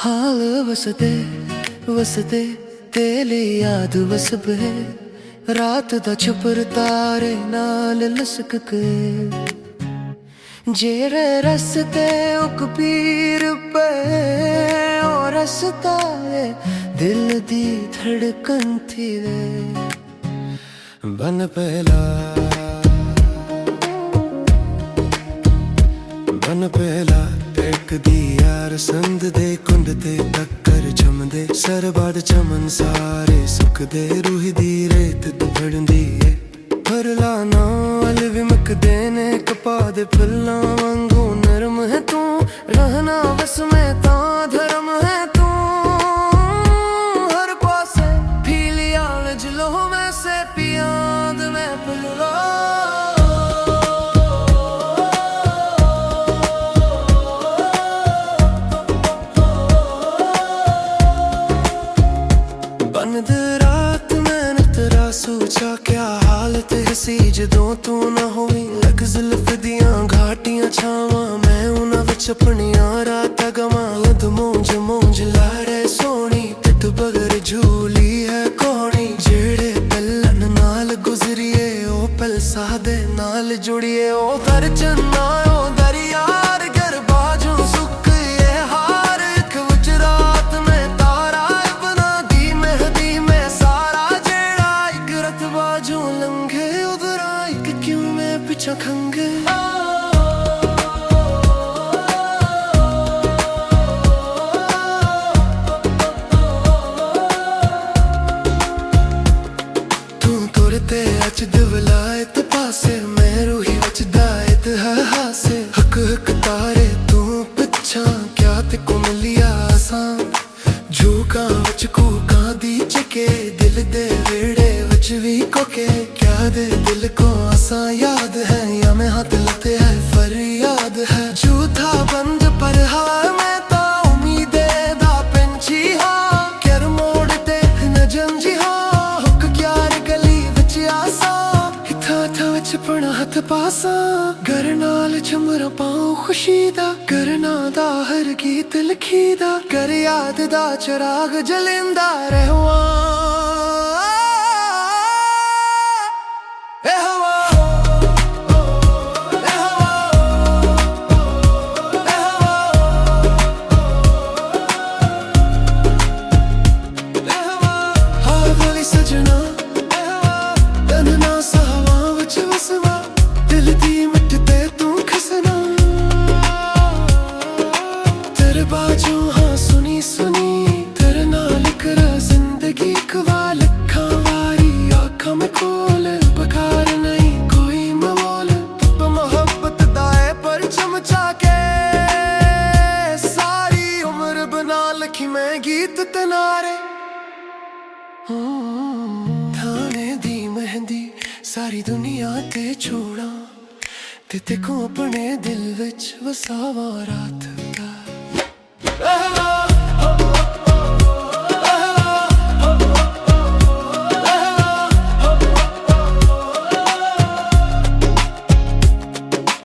हाल वसदे वसदे तेली याद वसबे रात दा छुपर तारे नाल लसक के जेरे रस्ते उक पीर पे ओ रस्ता है दिल दी धड़कन थी वे बन पहला टेक दी यार संद दे कुंड ते टक्कर चमदे सरबड़ चमन सारे सुख दे रूही दी रेत दुबड़दी है भरला नाल विमक देने कपा दे फुल्लां वांगू नरम है तू रहना बस में ता धर्म है तू हर पासे फीलिया जलो में से पियाद में पुलवा बंद रात मैंने तेरा सोचा क्या हालत हसी जदों तू ना होई लग जुल्फ दियां घाटियां छावां मैं उन्हां विच अपनियां रातां गवां उद मूंज मूंज लाड़े सोनी पिट बगर झूली है कोनी जेड़े पलन नाल गुजरिए ओ पल सादे नाल जुड़िए ओ दर चन्ना ओ दरिया पीछा खंगे तू तोड़ते अच दिवलायत पासे मैं रूही बच दायत है हासे हक हक तारे तू पिछा क्या ते को मिलिया आसान झूका वच कूका दी चके दिल दे वेड़े वच भी कोके क्या दे दिल को आसा याद है या मैं हाथ लते है फरियाद है झूठा बंद पर हार में ता उम्मीदे दा पंछी हाँ कर मोड़ ते न जंजी हाँ हुक क्यार गली विच आसा हिथा था विच पड़ा हथ पासा घर नाल चमरा पाऊं खुशी दा करना दा हर गीत लिखी दा कर याद दा चराग जलिंदा रहवा सजना तन्ना सावा विच वसवा दिल दी मिटदे तू खसना तेरे बाजू हाँ सुनी सुनी तेरे नाल कर जिंदगी कवा लखा वारी आँखां में खोल बखार नहीं कोई मवाल मोहब्बत दाए पर चमचा के सारी उम्र बना लखी मैं गीत तनारे थाने दी मेहंदी सारी दुनिया ते छोड़ा ते को अपने दिल विच वसावा रात